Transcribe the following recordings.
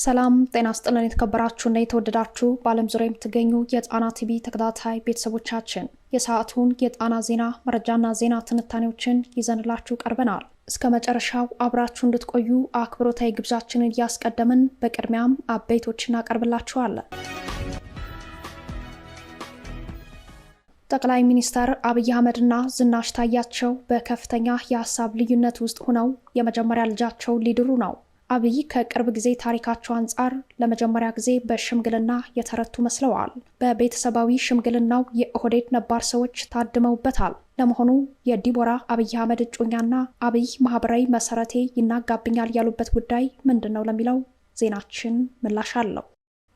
ሰላም ጤና ይስጥልን የተከበራችሁና የተወደዳችሁ በዓለም ዙሪያ የምትገኙ የጣና ቲቪ ተከታታይ ቤተሰቦቻችን የሰዓቱን የጣና ዜና መረጃና ዜና ትንታኔዎችን ይዘንላችሁ ቀርበናል። እስከ መጨረሻው አብራችሁ እንድትቆዩ አክብሮታዊ ግብዣችንን እያስቀደምን በቅድሚያም አበይቶችን እናቀርብላችኋለን። ጠቅላይ ሚኒስትር አብይ አህመድና ዝናሽ ታያቸው በከፍተኛ የሀሳብ ልዩነት ውስጥ ሆነው የመጀመሪያ ልጃቸው ሊድሩ ነው። አብይ ከቅርብ ጊዜ ታሪካቸው አንጻር ለመጀመሪያ ጊዜ በሽምግልና የተረቱ መስለዋል። በቤተሰባዊ ሽምግልናው የኦህዴድ ነባር ሰዎች ታድመውበታል። ለመሆኑ የዲቦራ አብይ አህመድ እጮኛና አብይ ማህበራዊ መሰረቴ ይናጋብኛል ያሉበት ጉዳይ ምንድን ነው ለሚለው ዜናችን ምላሽ አለው።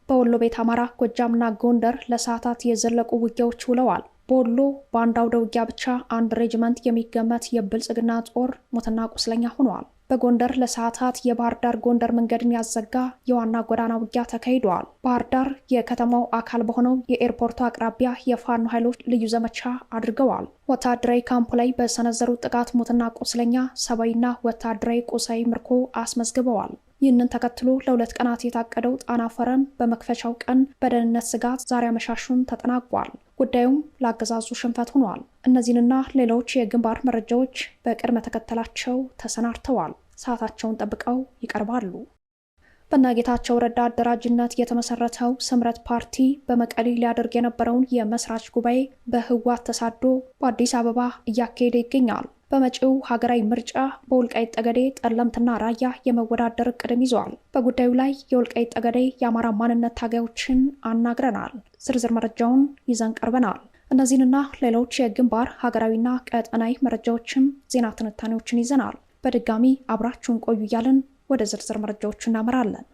በወሎ ቤት አማራ፣ ጎጃምና ጎንደር ለሰዓታት የዘለቁ ውጊያዎች ውለዋል። በወሎ በአንድ አውደ ውጊያ ብቻ አንድ ሬጅመንት የሚገመት የብልጽግና ጦር ሞትና ቁስለኛ ሆነዋል። በጎንደር ለሰዓታት የባህር ዳር ጎንደር መንገድን ያዘጋ የዋና ጎዳና ውጊያ ተካሂደዋል። ባህር ዳር የከተማው አካል በሆነው የኤርፖርቱ አቅራቢያ የፋኖ ኃይሎች ልዩ ዘመቻ አድርገዋል። ወታደራዊ ካምፕ ላይ በሰነዘሩት ጥቃት ሞትና ቁስለኛ፣ ሰብአዊና ወታደራዊ ቁሳዊ ምርኮ አስመዝግበዋል። ይህንን ተከትሎ ለሁለት ቀናት የታቀደው ጣና ፎረም በመክፈቻው ቀን በደህንነት ስጋት ዛሬ አመሻሹን ተጠናቋል። ጉዳዩም ለአገዛዙ ሽንፈት ሆኗል። እነዚህንና ሌሎች የግንባር መረጃዎች በቅድመ ተከተላቸው ተሰናድተዋል። ሰዓታቸውን ጠብቀው ይቀርባሉ። በነጌታቸው ረዳ አደራጅነት የተመሰረተው ስምረት ፓርቲ በመቀሌ ሊያደርግ የነበረውን የመስራች ጉባኤ በህወሓት ተሳዶ በአዲስ አበባ እያካሄደ ይገኛል። በመጪው ሀገራዊ ምርጫ በወልቃይት ጠገዴ፣ ጠለምትና ራያ የመወዳደር እቅድም ይዟል። በጉዳዩ ላይ የወልቃይት ጠገዴ የአማራ ማንነት ታጋዮችን አናግረናል። ዝርዝር መረጃውን ይዘን ቀርበናል። እነዚህንና ሌሎች የግንባር ሀገራዊና ቀጠናዊ መረጃዎችም ዜና ትንታኔዎችን ይዘናል። በድጋሚ አብራችሁን ቆዩ እያልን ወደ ዝርዝር መረጃዎቹ እናመራለን።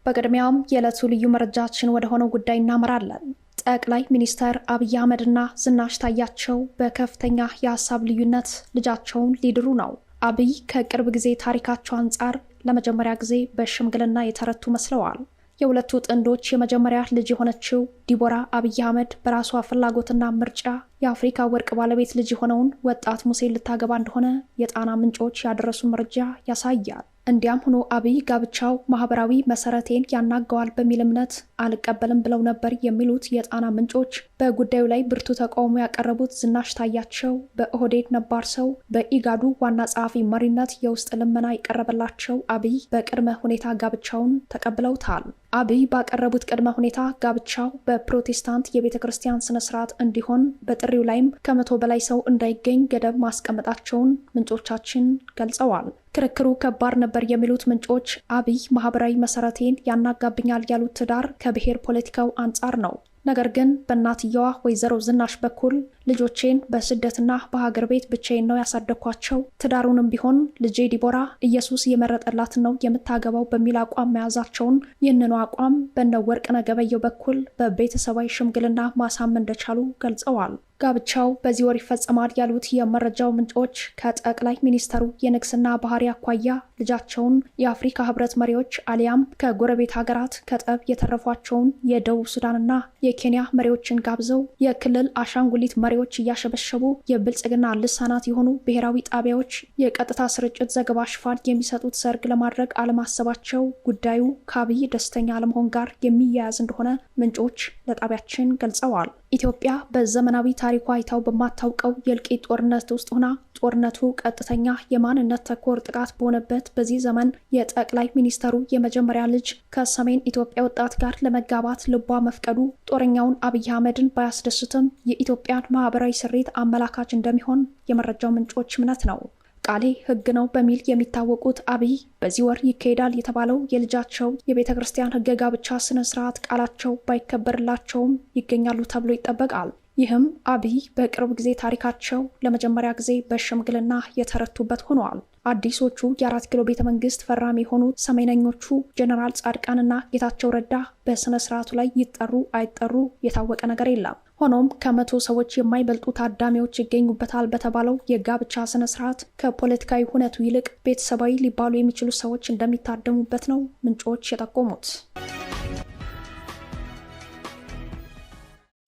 በቅድሚያም የዕለቱ ልዩ መረጃችን ወደ ሆነው ጉዳይ እናመራለን። ጠቅላይ ሚኒስትር አብይ አህመድና ዝናሽ ታያቸው በከፍተኛ የሀሳብ ልዩነት ልጃቸውን ሊድሩ ነው። አብይ ከቅርብ ጊዜ ታሪካቸው አንጻር ለመጀመሪያ ጊዜ በሽምግልና የተረቱ መስለዋል። የሁለቱ ጥንዶች የመጀመሪያ ልጅ የሆነችው ዲቦራ አብይ አህመድ በራሷ ፍላጎትና ምርጫ የአፍሪካ ወርቅ ባለቤት ልጅ የሆነውን ወጣት ሙሴን ልታገባ እንደሆነ የጣና ምንጮች ያደረሱ መረጃ ያሳያል። እንዲያም ሆኖ አብይ ጋብቻው ማህበራዊ መሰረቴን ያናገዋል በሚል እምነት አልቀበልም ብለው ነበር የሚሉት የጣና ምንጮች በጉዳዩ ላይ ብርቱ ተቃውሞ ያቀረቡት ዝናሽ ታያቸው በኦህዴድ ነባር ሰው በኢጋዱ ዋና ጸሐፊ መሪነት የውስጥ ልመና የቀረበላቸው አብይ በቅድመ ሁኔታ ጋብቻውን ተቀብለውታል። አብይ ባቀረቡት ቅድመ ሁኔታ ጋብቻው በፕሮቴስታንት የቤተ ክርስቲያን ስነስርዓት እንዲሆን በጥሪው ላይም ከ100 በላይ ሰው እንዳይገኝ ገደብ ማስቀመጣቸውን ምንጮቻችን ገልጸዋል። ክርክሩ ከባድ ነበር የሚሉት ምንጮች አብይ ማህበራዊ መሰረቴን ያናጋብኛል ያሉት ትዳር ከብሔር ፖለቲካው አንጻር ነው። ነገር ግን በእናትየዋ ወይዘሮ ዝናሽ በኩል ልጆቼን በስደትና በሀገር ቤት ብቻዬን ነው ያሳደግኳቸው፣ ትዳሩንም ቢሆን ልጄ ዲቦራ ኢየሱስ የመረጠላትን ነው የምታገባው በሚል አቋም መያዛቸውን፣ ይህንኑ አቋም በነ ወርቅነህ ገበየሁ በኩል በቤተሰባዊ ሽምግልና ማሳመን እንደቻሉ ገልጸዋል። ጋብቻው በዚህ ወር ይፈጸማል ያሉት የመረጃው ምንጮች ከጠቅላይ ሚኒስተሩ የንግስና ባህሪ አኳያ ልጃቸውን የአፍሪካ ህብረት መሪዎች አሊያም ከጎረቤት ሀገራት ከጠብ የተረፏቸውን የደቡብ ሱዳንና የኬንያ መሪዎችን ጋብዘው የክልል አሻንጉሊት መሪዎች እያሸበሸቡ የብልጽግና ልሳናት የሆኑ ብሔራዊ ጣቢያዎች የቀጥታ ስርጭት ዘገባ ሽፋን የሚሰጡት ሰርግ ለማድረግ አለማሰባቸው ጉዳዩ ከአብይ ደስተኛ አለመሆን ጋር የሚያያዝ እንደሆነ ምንጮች ለጣቢያችን ገልጸዋል። ኢትዮጵያ በዘመናዊ ታሪኳ አይታው በማታውቀው የእልቂት ጦርነት ውስጥ ሆና ጦርነቱ ቀጥተኛ የማንነት ተኮር ጥቃት በሆነበት በዚህ ዘመን የጠቅላይ ሚኒስተሩ የመጀመሪያ ልጅ ከሰሜን ኢትዮጵያ ወጣት ጋር ለመጋባት ልቧ መፍቀዱ ጦረኛውን አብይ አህመድን ባያስደስትም የኢትዮጵያን ማህበራዊ ስሪት አመላካች እንደሚሆን የመረጃው ምንጮች እምነት ነው። ቃሌ ሕግ ነው በሚል የሚታወቁት አብይ በዚህ ወር ይካሄዳል የተባለው የልጃቸው የቤተ ክርስቲያን ሕገ ጋብቻ ስነ ስርዓት ቃላቸው ባይከበርላቸውም ይገኛሉ ተብሎ ይጠበቃል። ይህም አብይ በቅርብ ጊዜ ታሪካቸው ለመጀመሪያ ጊዜ በሽምግልና የተረቱበት ሆነዋል። አዲሶቹ የ4 ኪሎ ቤተ መንግስት ፈራሚ የሆኑት ሰሜነኞቹ ጀነራል ጻድቃንና ጌታቸው ረዳ በስነ ስርዓቱ ላይ ይጠሩ አይጠሩ የታወቀ ነገር የለም። ሆኖም ከ100 ሰዎች የማይበልጡ ታዳሚዎች ይገኙበታል በተባለው የጋብቻ ስነ ስርዓት ከፖለቲካዊ ሁነቱ ይልቅ ቤተሰባዊ ሊባሉ የሚችሉ ሰዎች እንደሚታደሙበት ነው ምንጮች የጠቆሙት።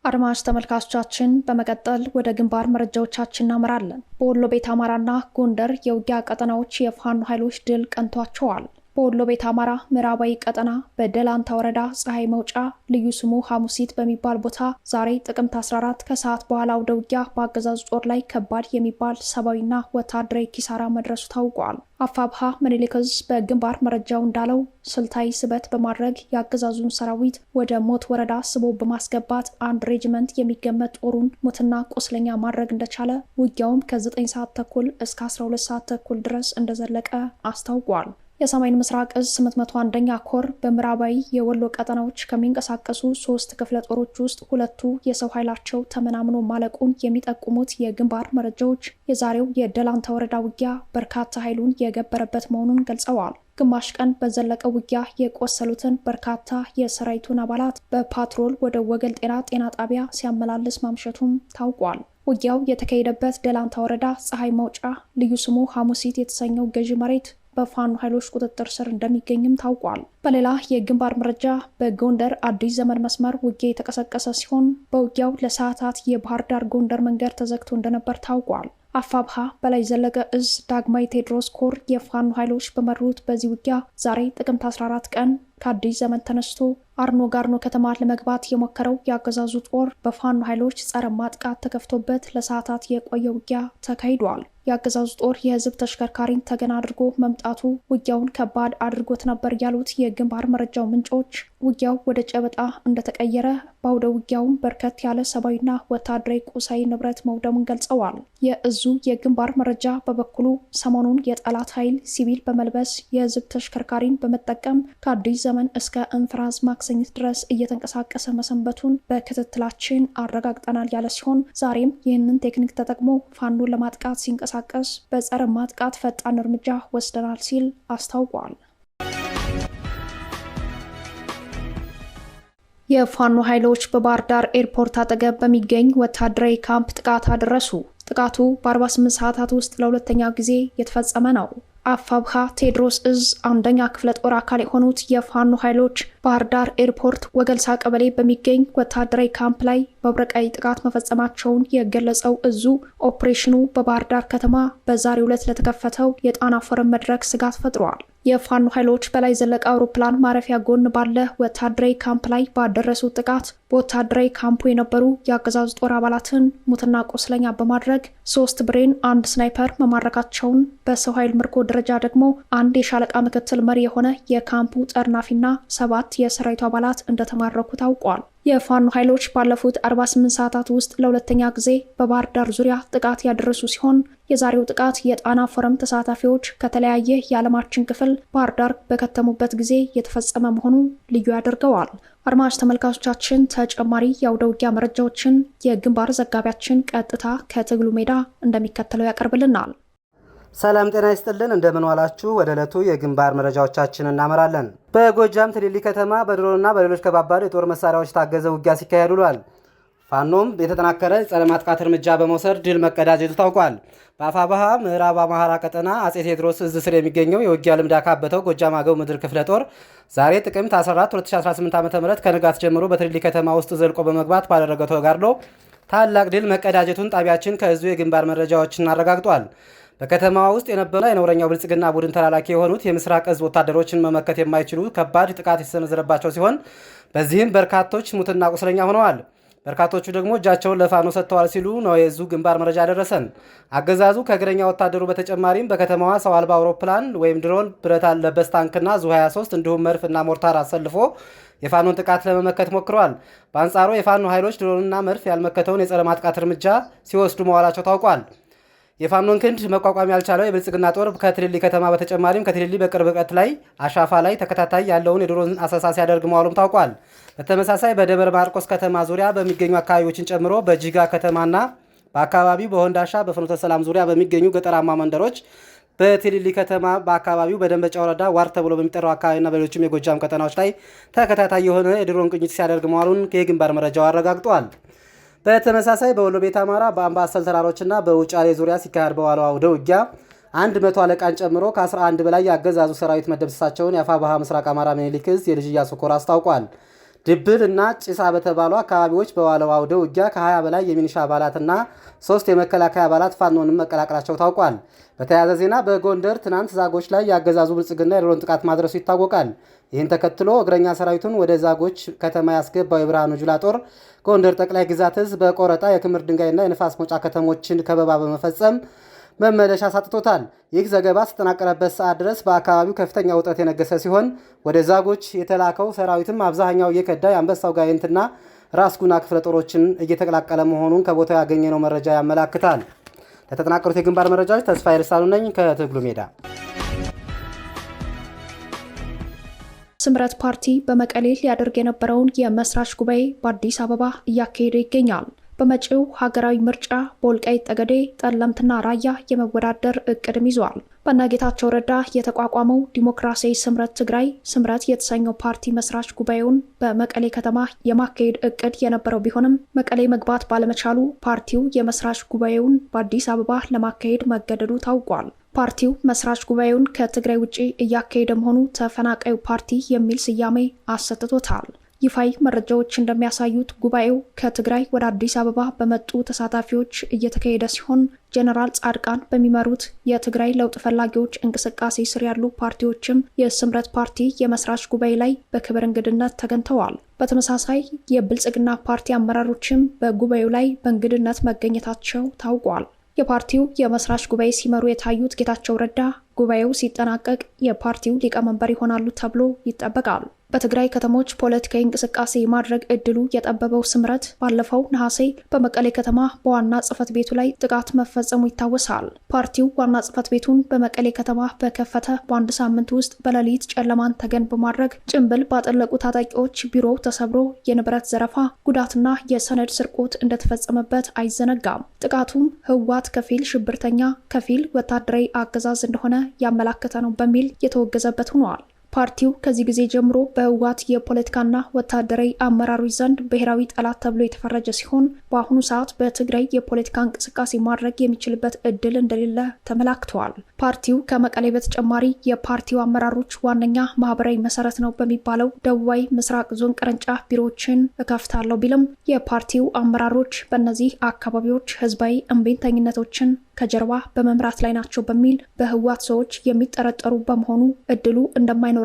አድማጭ ተመልካቾቻችን በመቀጠል ወደ ግንባር መረጃዎቻችን እናመራለን። በወሎ ቤት አማራና ጎንደር የውጊያ ቀጠናዎች የፋኖ ኃይሎች ድል ቀንቷቸዋል። በወሎ ቤት አማራ ምዕራባዊ ቀጠና በደላንታ ወረዳ ፀሐይ መውጫ ልዩ ስሙ ሐሙሲት በሚባል ቦታ ዛሬ ጥቅምት 14 ከሰዓት በኋላ አውደ ውጊያ በአገዛዙ ጦር ላይ ከባድ የሚባል ሰብአዊና ወታደራዊ ኪሳራ መድረሱ ታውቋል። አፋብሃ ምኒልክ ዕዝ በግንባር መረጃው እንዳለው ስልታዊ ስበት በማድረግ የአገዛዙን ሰራዊት ወደ ሞት ወረዳ ስቦ በማስገባት አንድ ሬጅመንት የሚገመት ጦሩን ሞትና ቁስለኛ ማድረግ እንደቻለ ውጊያውም ከ9 ሰዓት ተኩል እስከ 12 ሰዓት ተኩል ድረስ እንደዘለቀ አስታውቋል። የሰሜን ምስራቅ ዕዝ 801ኛ ኮር በምዕራባዊ የወሎ ቀጠናዎች ከሚንቀሳቀሱ 3 ክፍለ ጦሮች ውስጥ 2ቱ የሰው ኃይላቸው ተመናምኖ ማለቁን የሚጠቁሙት የግንባር መረጃዎች የዛሬው የደላንታ ወረዳ ውጊያ በርካታ ኃይሉን የገበረበት መሆኑን ገልጸዋል። ግማሽ ቀን በዘለቀ ውጊያ የቆሰሉትን በርካታ የሰራዊቱን አባላት በፓትሮል ወደ ወገል ጤና ጣቢያ ሲያመላልስ ማምሸቱም ታውቋል። ውጊያው የተካሄደበት ደላንታ ወረዳ ፀሐይ መውጫ ልዩ ስሙ ሐሙሲት የተሰኘው ገዢ መሬት በፋኖ ኃይሎች ቁጥጥር ስር እንደሚገኝም ታውቋል። በሌላ የግንባር መረጃ በጎንደር አዲስ ዘመን መስመር ውጊያ የተቀሰቀሰ ሲሆን በውጊያው ለሰዓታት የባህር ዳር ጎንደር መንገድ ተዘግቶ እንደነበር ታውቋል። አፋብሃ በላይ ዘለቀ ዕዝ ዳግማዊ ቴዎድሮስ ኮር የፋኖ ኃይሎች በመሩት በዚህ ውጊያ ዛሬ ጥቅምት 14 ቀን ከአዲስ ዘመን ተነስቶ አርኖ ጋርኖ ከተማ ለመግባት የሞከረው የአገዛዙ ጦር በፋኖ ኃይሎች ጸረ ማጥቃት ተከፍቶበት ለሰዓታት የቆየ ውጊያ ተካሂዷል። የአገዛዙ ጦር የህዝብ ተሽከርካሪን ተገና አድርጎ መምጣቱ ውጊያውን ከባድ አድርጎት ነበር ያሉት የግንባር መረጃው ምንጮች ውጊያው ወደ ጨበጣ እንደተቀየረ በአውደ ውጊያውም በርከት ያለ ሰብአዊና ወታደራዊ ቁሳዊ ንብረት መውደሙን ገልጸዋል። የእዙ የግንባር መረጃ በበኩሉ ሰሞኑን የጠላት ኃይል ሲቪል በመልበስ የህዝብ ተሽከርካሪን በመጠቀም ከአዲስ ዘመን እስከ እንፍራዝ ማክሰኝት ድረስ እየተንቀሳቀሰ መሰንበቱን በክትትላችን አረጋግጠናል ያለ ሲሆን ዛሬም ይህንን ቴክኒክ ተጠቅሞ ፋኖን ለማጥቃት ሲንቀሳቀስ በጸረ ማጥቃት ፈጣን እርምጃ ወስደናል ሲል አስታውቋል። የፋኖ ኃይሎች በባህር ዳር ኤርፖርት አጠገብ በሚገኝ ወታደራዊ ካምፕ ጥቃት አደረሱ። ጥቃቱ በ48 ሰዓታት ውስጥ ለሁለተኛ ጊዜ የተፈጸመ ነው። አፋብሃ ቴዎድሮስ ዕዝ 1ኛ ክፍለ ጦር አካል የሆኑት የፋኖ ኃይሎች ባህር ዳር ኤርፖርት ወገልሳ ቀበሌ በሚገኝ ወታደራዊ ካምፕ ላይ መብረቃዊ ጥቃት መፈጸማቸውን የገለጸው እዙ ኦፕሬሽኑ በባህር ዳር ከተማ በዛሬው ዕለት ለተከፈተው የጣና ፎረም መድረክ ስጋት ፈጥሯል። የፋኖ ኃይሎች በላይ ዘለቀ አውሮፕላን ማረፊያ ጎን ባለ ወታደራዊ ካምፕ ላይ ባደረሱት ጥቃት በወታደራዊ ካምፑ የነበሩ የአገዛዙ ጦር አባላትን ሙትና ቆስለኛ በማድረግ 3 ብሬን፣ 1 ስናይፐር መማረካቸውን በሰው ኃይል ምርኮ ደረጃ ደግሞ አንድ የሻለቃ ምክትል መሪ የሆነ የካምፑ ጠርናፊና 7 የሰራዊቱ አባላት እንደተማረኩ ታውቋል። የፋኖ ኃይሎች ባለፉት 48 ሰዓታት ውስጥ ለሁለተኛ ጊዜ በባህር ዳር ዙሪያ ጥቃት ያደረሱ ሲሆን የዛሬው ጥቃት የጣና ፎረም ተሳታፊዎች ከተለያየ የዓለማችን ክፍል ባህር ዳር በከተሙበት ጊዜ የተፈጸመ መሆኑ ልዩ ያደርገዋል። አድማጭ ተመልካቾቻችን ተጨማሪ የአውደ ውጊያ መረጃዎችን የግንባር ዘጋቢያችን ቀጥታ ከትግሉ ሜዳ እንደሚከተለው ያቀርብልናል። ሰላም ጤና ይስጥልን፣ እንደምን ዋላችሁ። ወደ ዕለቱ የግንባር መረጃዎቻችን እናመራለን። በጎጃም ትሊሊ ከተማ በድሮንና በሌሎች ከባባድ የጦር መሳሪያዎች ታገዘ ውጊያ ሲካሄድ ውሏል። ፋኖም የተጠናከረ ጸረ ማጥቃት እርምጃ በመውሰድ ድል መቀዳጀቱ ታውቋል። በአፋብሃ ምዕራብ አማራ ቀጠና አጼ ቴዎድሮስ ዕዝ ስር የሚገኘው የውጊያ ልምድ ያካበተው ጎጃም አገው ምድር ክፍለ ጦር ዛሬ ጥቅምት 14 2018 ዓ.ም ከንጋት ጀምሮ በትሊሊ ከተማ ውስጥ ዘልቆ በመግባት ባደረገው ተጋድሎ ታላቅ ድል መቀዳጀቱን ጣቢያችን ከዕዙ የግንባር መረጃዎችን አረጋግጧል። በከተማዋ ውስጥ የነበረው የነውረኛው ብልጽግና ቡድን ተላላኪ የሆኑት የምስራቅ ዕዝ ወታደሮችን መመከት የማይችሉ ከባድ ጥቃት የተሰነዘረባቸው ሲሆን በዚህም በርካቶች ሙትና ቁስለኛ ሆነዋል። በርካቶቹ ደግሞ እጃቸውን ለፋኖ ሰጥተዋል ሲሉ ነው የዕዙ ግንባር መረጃ ደረሰን። አገዛዙ ከእግረኛ ወታደሩ በተጨማሪም በከተማዋ ሰው አልባ አውሮፕላን ወይም ድሮን፣ ብረት ለበስ ታንክና ዙ23 እንዲሁም መድፍና ሞርታር አሰልፎ የፋኖን ጥቃት ለመመከት ሞክረዋል። በአንጻሩ የፋኖ ኃይሎች ድሮንና መድፍ ያልመከተውን የጸረ ማጥቃት እርምጃ ሲወስዱ መዋላቸው ታውቋል። የፋኖን ክንድ መቋቋም ያልቻለው የብልጽግና ጦር ከትሊሊ ከተማ በተጨማሪም ከትሊሊ በቅርብ ርቀት ላይ አሻፋ ላይ ተከታታይ ያለውን የድሮን አሰሳ ሲያደርግ መዋሉም ታውቋል። በተመሳሳይ በደብረ ማርቆስ ከተማ ዙሪያ በሚገኙ አካባቢዎችን ጨምሮ በጂጋ ከተማና በአካባቢው በወንዳሻ በፍኖተ ሰላም ዙሪያ በሚገኙ ገጠራማ መንደሮች፣ በትሊሊ ከተማ በአካባቢው በደንበጫ ወረዳ ዋር ተብሎ በሚጠራው አካባቢና በሌሎችም የጎጃም ቀጠናዎች ላይ ተከታታይ የሆነ የድሮን ቅኝት ሲያደርግ መዋሉን የግንባር መረጃው አረጋግጧል። በተመሳሳይ በወሎ ቤት አማራ በአምባሰል ተራሮችና በውጫሌ ዙሪያ ሲካሄድ በዋለው አውደ ውጊያ 100 አለቃን ጨምሮ ከ11 በላይ የአገዛዙ ሰራዊት መደምሰሳቸውን የአፋብሃ ምስራቅ አማራ ምኒልክ ዕዝ የልጅ ኢያሱ ኮር አስታውቋል። ድብል እና ጭሳ በተባሉ አካባቢዎች በዋለው አውደ ውጊያ ከ20 በላይ የሚኒሻ አባላትና 3 የመከላከያ አባላት ፋኖንም መቀላቀላቸው ታውቋል። በተያያዘ ዜና በጎንደር ትናንት ዛጎች ላይ ያገዛዙ ብልጽግና የድሮን ጥቃት ማድረሱ ይታወቃል። ይህን ተከትሎ እግረኛ ሰራዊቱን ወደ ዛጎች ከተማ ያስገባው የብርሃኑ ጁላ ጦር ጎንደር ጠቅላይ ግዛት እዝ በቆረጣ የክምር ድንጋይና የንፋስ መውጫ ከተሞችን ከበባ በመፈጸም መመለሻ ሳጥቶታል። ይህ ዘገባ ከተጠናቀረበት ሰዓት ድረስ በአካባቢው ከፍተኛ ውጥረት የነገሰ ሲሆን ወደ ዛጎች የተላከው ሰራዊትም አብዛኛው እየከዳ የአንበሳው ጋይንትና ራስ ጉና ክፍለ ጦሮችን እየተቀላቀለ መሆኑን ከቦታው ያገኘነው መረጃ ያመላክታል። ለተጠናቀሩት የግንባር መረጃዎች ተስፋዬ ልሳኑ ነኝ ከትግሉ ሜዳ። ስምረት ፓርቲ በመቀሌ ሊያደርግ የነበረውን የመስራች ጉባኤ በአዲስ አበባ እያካሄደ ይገኛል። በመጪው ሀገራዊ ምርጫ በወልቃይት ጠገዴ፣ ጠለምትና ራያ የመወዳደር እቅድም ይዟል። በነጌታቸው ረዳ የተቋቋመው ዲሞክራሲያዊ ስምረት ትግራይ ስምረት የተሰኘው ፓርቲ መስራች ጉባኤውን በመቀሌ ከተማ የማካሄድ እቅድ የነበረው ቢሆንም መቀሌ መግባት ባለመቻሉ ፓርቲው የመስራች ጉባኤውን በአዲስ አበባ ለማካሄድ መገደዱ ታውቋል። ፓርቲው መስራች ጉባኤውን ከትግራይ ውጪ እያካሄደ መሆኑ ተፈናቃዩ ፓርቲ የሚል ስያሜ አሰጥቶታል። ይፋይ መረጃዎች እንደሚያሳዩት ጉባኤው ከትግራይ ወደ አዲስ አበባ በመጡ ተሳታፊዎች እየተካሄደ ሲሆን ጀነራል ጻድቃን በሚመሩት የትግራይ ለውጥ ፈላጊዎች እንቅስቃሴ ስር ያሉ ፓርቲዎችም የስምረት ፓርቲ የመስራች ጉባኤ ላይ በክብር እንግድነት ተገኝተዋል። በተመሳሳይ የብልጽግና ፓርቲ አመራሮችም በጉባኤው ላይ በእንግድነት መገኘታቸው ታውቋል። የፓርቲው የመስራች ጉባኤ ሲመሩ የታዩት ጌታቸው ረዳ ጉባኤው ሲጠናቀቅ የፓርቲው ሊቀመንበር ይሆናሉ ተብሎ ይጠበቃል። በትግራይ ከተሞች ፖለቲካዊ እንቅስቃሴ ማድረግ እድሉ የጠበበው ስምረት ባለፈው ነሐሴ በመቀሌ ከተማ በዋና ጽህፈት ቤቱ ላይ ጥቃት መፈጸሙ ይታወሳል። ፓርቲው ዋና ጽህፈት ቤቱን በመቀሌ ከተማ በከፈተ በአንድ ሳምንት ውስጥ በሌሊት ጨለማን ተገን በማድረግ ጭንብል ባጠለቁ ታጣቂዎች ቢሮው ተሰብሮ የንብረት ዘረፋ፣ ጉዳትና የሰነድ ስርቆት እንደተፈጸመበት አይዘነጋም። ጥቃቱም ህወሓት ከፊል ሽብርተኛ ከፊል ወታደራዊ አገዛዝ እንደሆነ ያመላከተ ነው በሚል የተወገዘበት ሆኗል። ፓርቲው ከዚህ ጊዜ ጀምሮ በህወሓት የፖለቲካና ወታደራዊ አመራሮች ዘንድ ብሔራዊ ጠላት ተብሎ የተፈረጀ ሲሆን በአሁኑ ሰዓት በትግራይ የፖለቲካ እንቅስቃሴ ማድረግ የሚችልበት እድል እንደሌለ ተመላክተዋል። ፓርቲው ከመቀሌ በተጨማሪ የፓርቲው አመራሮች ዋነኛ ማህበራዊ መሰረት ነው በሚባለው ደቡባዊ ምስራቅ ዞን ቅርንጫፍ ቢሮዎችን እከፍታለሁ ቢልም የፓርቲው አመራሮች በእነዚህ አካባቢዎች ህዝባዊ እምቢተኝነቶችን ከጀርባ በመምራት ላይ ናቸው በሚል በህወሓት ሰዎች የሚጠረጠሩ በመሆኑ እድሉ እንደማይኖራቸው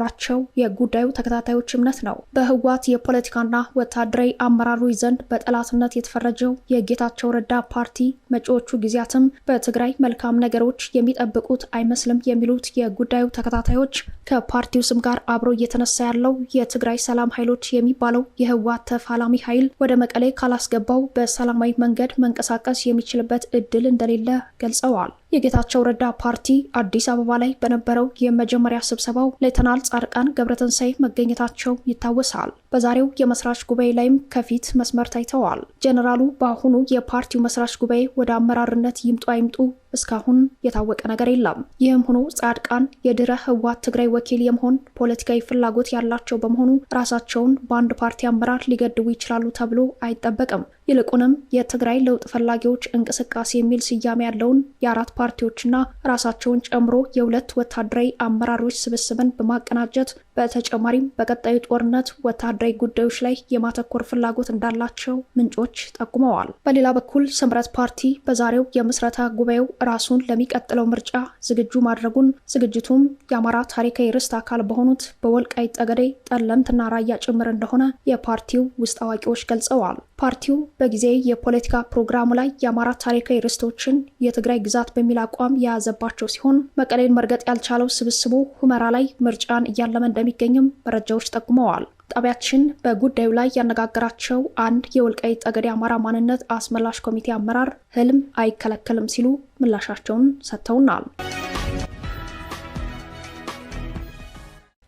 የጉዳዩ ተከታታዮች እምነት ነው። በህወሓት የፖለቲካና ወታደራዊ አመራሮች ዘንድ በጠላትነት የተፈረጀው የጌታቸው ረዳ ፓርቲ መጪዎቹ ጊዜያትም በትግራይ መልካም ነገሮች የሚጠብቁት አይመስልም የሚሉት የጉዳዩ ተከታታዮች ከፓርቲው ስም ጋር አብሮ እየተነሳ ያለው የትግራይ ሰላም ኃይሎች የሚባለው የህወሓት ተፋላሚ ኃይል ወደ መቀሌ ካላስገባው በሰላማዊ መንገድ መንቀሳቀስ የሚችልበት እድል እንደሌለ ገልጸዋል። የጌታቸው ረዳ ፓርቲ አዲስ አበባ ላይ በነበረው የመጀመሪያ ስብሰባው ሌተናል ጻድቃን ገብረትንሳኤ መገኘታቸው ይታወሳል። በዛሬው የመስራች ጉባኤ ላይም ከፊት መስመር ታይተዋል። ጀነራሉ በአሁኑ የፓርቲው መስራች ጉባኤ ወደ አመራርነት ይምጡ አይምጡ እስካሁን የታወቀ ነገር የለም። ይህም ሆኖ ጻድቃን የድረ ህወሓት ትግራይ ወኪል የመሆን ፖለቲካዊ ፍላጎት ያላቸው በመሆኑ ራሳቸውን በአንድ ፓርቲ አመራር ሊገድቡ ይችላሉ ተብሎ አይጠበቅም። ይልቁንም የትግራይ ለውጥ ፈላጊዎች እንቅስቃሴ የሚል ስያሜ ያለውን የአራት ፓርቲዎችና ራሳቸውን ጨምሮ የሁለት ወታደራዊ አመራሮች ስብስብን በማቀናጀት በተጨማሪም በቀጣዩ ጦርነት ወታደራዊ ጉዳዮች ላይ የማተኮር ፍላጎት እንዳላቸው ምንጮች ጠቁመዋል። በሌላ በኩል ስምረት ፓርቲ በዛሬው የምስረታ ጉባኤው ራሱን ለሚቀጥለው ምርጫ ዝግጁ ማድረጉን፣ ዝግጅቱም የአማራ ታሪካዊ ርስት አካል በሆኑት በወልቃይት ጠገዴ፣ ጠለምትና ራያ ጭምር እንደሆነ የፓርቲው ውስጥ አዋቂዎች ገልጸዋል። ፓርቲው በጊዜ የፖለቲካ ፕሮግራሙ ላይ የአማራ ታሪካዊ ርስቶችን የትግራይ ግዛት በሚል አቋም የያዘባቸው ሲሆን መቀሌን መርገጥ ያልቻለው ስብስቡ ሁመራ ላይ ምርጫን እያለመ እንደሚገኝም መረጃዎች ጠቁመዋል። ጣቢያችን በጉዳዩ ላይ ያነጋገራቸው አንድ የወልቃይት ጠገዴ አማራ ማንነት አስመላሽ ኮሚቴ አመራር ህልም አይከለከልም ሲሉ ምላሻቸውን ሰጥተውናል።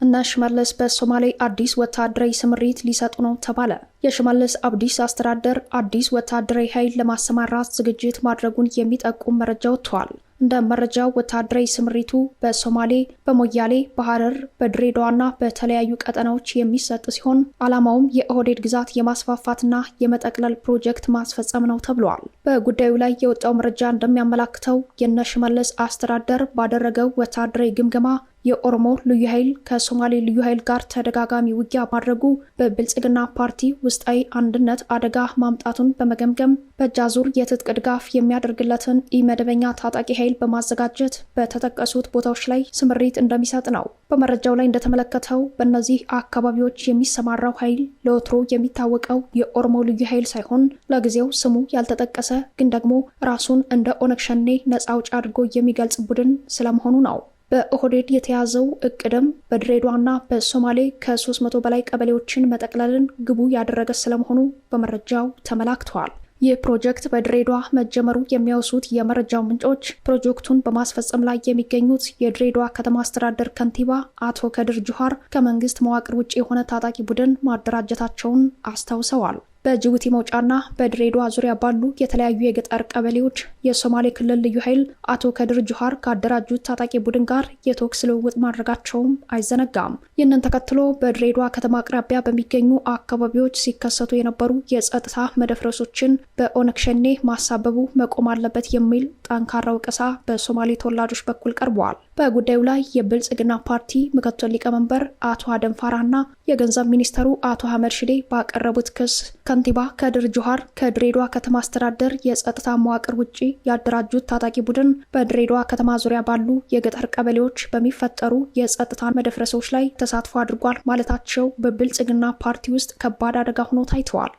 እነ ሽመልስ በሶማሌ አዲስ ወታደራዊ ስምሪት ሊሰጡ ነው ተባለ። የሽመልስ አብዲስ አስተዳደር አዲስ ወታደራዊ ኃይል ለማሰማራት ዝግጅት ማድረጉን የሚጠቁም መረጃ ወጥቷል። እንደ መረጃው ወታደራዊ ስምሪቱ በሶማሌ፣ በሞያሌ፣ በሐረር፣ በድሬዳዋና በተለያዩ ቀጠናዎች የሚሰጥ ሲሆን ዓላማውም የኦህዴድ ግዛት የማስፋፋትና የመጠቅለል ፕሮጀክት ማስፈጸም ነው ተብሏል። በጉዳዩ ላይ የወጣው መረጃ እንደሚያመላክተው የነ ሽመልስ አስተዳደር ባደረገው ወታደራዊ ግምገማ የኦሮሞ ልዩ ኃይል ከሶማሌ ልዩ ኃይል ጋር ተደጋጋሚ ውጊያ ማድረጉ በብልጽግና ፓርቲ ውስጣዊ አንድነት አደጋ ማምጣቱን በመገምገም በእጃዙር የትጥቅ ድጋፍ የሚያደርግለትን ኢመደበኛ ታጣቂ ኃይል በማዘጋጀት በተጠቀሱት ቦታዎች ላይ ስምሪት እንደሚሰጥ ነው። በመረጃው ላይ እንደተመለከተው በእነዚህ አካባቢዎች የሚሰማራው ኃይል ለወትሮ የሚታወቀው የኦሮሞ ልዩ ኃይል ሳይሆን ለጊዜው ስሙ ያልተጠቀሰ ግን ደግሞ ራሱን እንደ ኦነግ ሸኔ ነጻ አውጪ አድርጎ የሚገልጽ ቡድን ስለመሆኑ ነው። በኦህዴድ የተያዘው እቅድም በድሬዳዋና በሶማሌ ከ300 በላይ ቀበሌዎችን መጠቅለልን ግቡ ያደረገ ስለመሆኑ በመረጃው ተመላክተዋል። ይህ ፕሮጀክት በድሬዳዋ መጀመሩ የሚያወሱት የመረጃው ምንጮች ፕሮጀክቱን በማስፈጸም ላይ የሚገኙት የድሬዳዋ ከተማ አስተዳደር ከንቲባ አቶ ከድር ጁሃር ከመንግስት መዋቅር ውጭ የሆነ ታጣቂ ቡድን ማደራጀታቸውን አስታውሰዋል። በጅቡቲ መውጫና በድሬዳዋ ዙሪያ ባሉ የተለያዩ የገጠር ቀበሌዎች የሶማሌ ክልል ልዩ ኃይል አቶ ከድር ጁሃር ካደራጁት ታጣቂ ቡድን ጋር የተኩስ ልውውጥ ማድረጋቸውም አይዘነጋም። ይህንን ተከትሎ በድሬዳዋ ከተማ አቅራቢያ በሚገኙ አካባቢዎች ሲከሰቱ የነበሩ የጸጥታ መደፍረሶችን በኦነግ ሸኔ ማሳበቡ መቆም አለበት የሚል ጠንካራ ወቀሳ በሶማሌ ተወላጆች በኩል ቀርበዋል። በጉዳዩ ላይ የብልጽግና ፓርቲ ምክትል ሊቀመንበር አቶ አደም ፋራህና የገንዘብ ሚኒስተሩ አቶ አህመድ ሽዴ ባቀረቡት ክስ ከንቲባ ከድር ጁሃር ከድሬዳዋ ከተማ አስተዳደር የጸጥታ መዋቅር ውጪ ያደራጁት ታጣቂ ቡድን በድሬዳዋ ከተማ ዙሪያ ባሉ የገጠር ቀበሌዎች በሚፈጠሩ የጸጥታ መደፍረሶች ላይ ተሳትፎ አድርጓል ማለታቸው በብልጽግና ፓርቲ ውስጥ ከባድ አደጋ ሆኖ ታይተዋል።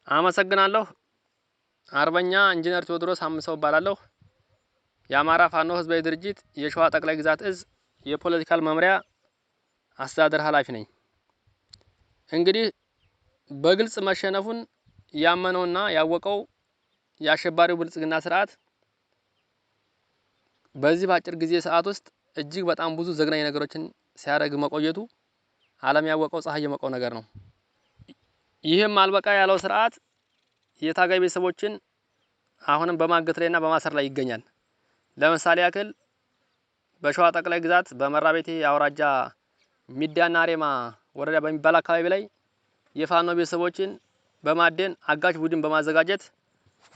አመሰግናለሁ። አርበኛ ኢንጂነር ቴዎድሮስ አምሰው እባላለሁ። የአማራ ፋኖ ህዝባዊ ድርጅት የሸዋ ጠቅላይ ግዛት እዝ የፖለቲካል መምሪያ አስተዳደር ኃላፊ ነኝ። እንግዲህ በግልጽ መሸነፉን ያመነውና ያወቀው የአሸባሪው ብልጽግና ስርዓት በዚህ በአጭር ጊዜ ሰዓት ውስጥ እጅግ በጣም ብዙ ዘግናኝ ነገሮችን ሲያደርግ መቆየቱ ዓለም ያወቀው ፀሐይ የሞቀው ነገር ነው። ይህም አልበቃ ያለው ስርዓት የታጋይ ቤተሰቦችን አሁንም በማገት ላይና በማሰር ላይ ይገኛል። ለምሳሌ ያክል በሸዋ ጠቅላይ ግዛት በመራቤቴ አውራጃ ሚዳና ሬማ ወረዳ በሚባል አካባቢ ላይ የፋኖ ቤተሰቦችን በማደን አጋች ቡድን በማዘጋጀት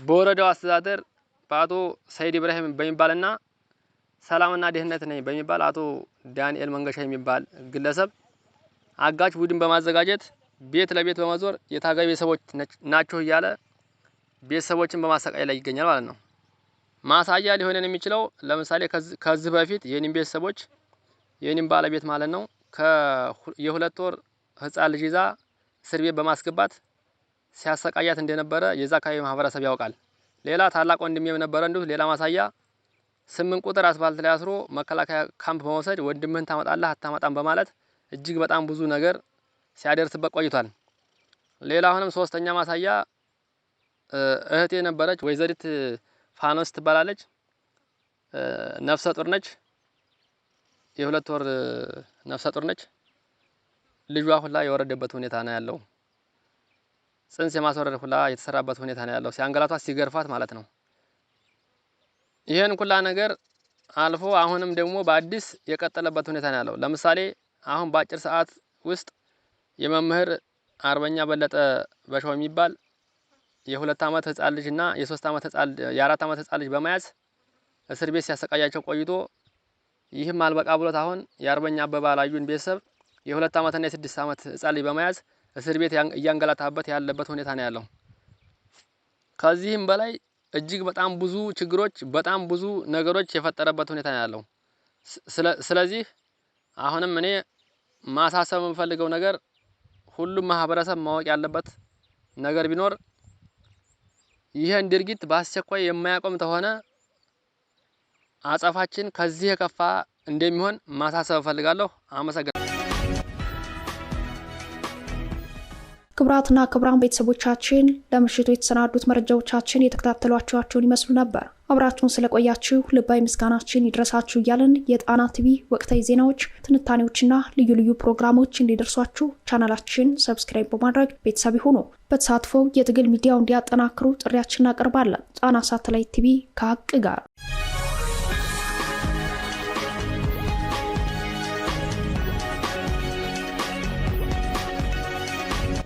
በወረዳው አስተዳደር በአቶ ሰይድ ኢብራሂም በሚባልና ሰላምና ደህንነት ነኝ በሚባል አቶ ዳንኤል መንገሻ የሚባል ግለሰብ አጋች ቡድን በማዘጋጀት ቤት ለቤት በመዞር የታጋይ ቤተሰቦች ናቸው እያለ ቤተሰቦችን በማሰቃይ ላይ ይገኛል ማለት ነው። ማሳያ ሊሆነን የሚችለው ለምሳሌ ከዚህ በፊት የኔም ቤተሰቦች የኔም ባለቤት ማለት ነው የሁለት ወር ህፃን ልጅ ይዛ እስር ቤት በማስገባት ሲያሰቃያት እንደነበረ የዛ አካባቢ ማህበረሰብ ያውቃል። ሌላ ታላቅ ወንድሜም ነበረ እንዲሁ ሌላ ማሳያ 8 ቁጥር አስፋልት ላይ አስሮ መከላከያ ካምፕ በመውሰድ ወንድምህን ታመጣለህ አታመጣም በማለት እጅግ በጣም ብዙ ነገር ሲያደርስበት ቆይቷል። ሌላ አሁንም ሶስተኛ ማሳያ እህቴ ነበረች ወይዘሪት ፋኖስ ትባላለች። ነፍሰ ጡር ነች። የሁለት ወር ነፍሰ ጡር ነች። ልጇ ሁላ የወረደበት ሁኔታ ነው ያለው። ጽንስ የማስወረድ ሁላ የተሰራበት ሁኔታ ነው ያለው። ሲያንገላቷት ሲገርፋት ማለት ነው። ይሄን ሁላ ነገር አልፎ አሁንም ደግሞ በአዲስ የቀጠለበት ሁኔታ ነው ያለው። ለምሳሌ አሁን በአጭር ሰዓት ውስጥ የመምህር አርበኛ በለጠ በሻው የሚባል የ2 አመት ህፃን ልጅና የ3 አመት ህፃን የ4 አመት ህፃን ልጅ በመያዝ እስር ቤት ሲያሰቃያቸው ቆይቶ ይህም አልበቃ ብሎት አሁን የአርበኛ አበባ ላዩን ቤተሰብ የ2 አመትና የ6 አመት ህፃን ልጅ በመያዝ እስር ቤት እያንገላታበት ያለበት ሁኔታ ነው ያለው። ከዚህም በላይ እጅግ በጣም ብዙ ችግሮች በጣም ብዙ ነገሮች የፈጠረበት ሁኔታ ነው ያለው። ስለዚህ አሁንም እኔ ማሳሰብ የምፈልገው ነገር ሁሉም ማህበረሰብ ማወቅ ያለበት ነገር ቢኖር ይሄን ድርጊት በአስቸኳይ የማያቆም ተሆነ አጸፋችን ከዚህ የከፋ እንደሚሆን ማሳሰብ ፈልጋለሁ። አመሰግናለሁ። ክቡራትና ክቡራን ቤተሰቦቻችን ለምሽቱ የተሰናዱት መረጃዎቻችን የተከታተሏችኋቸውን ይመስሉ ነበር። አብራችሁን ስለቆያችሁ ልባዊ ምስጋናችን ይድረሳችሁ እያልን የጣና ቲቪ ወቅታዊ ዜናዎች፣ ትንታኔዎችና ልዩ ልዩ ፕሮግራሞች እንዲደርሷችሁ ቻናላችን ሰብስክራይብ በማድረግ ቤተሰብ ይሁኑ። በተሳትፎ የትግል ሚዲያው እንዲያጠናክሩ ጥሪያችንን እናቀርባለን። ጣና ሳተላይት ቲቪ ከሀቅ ጋር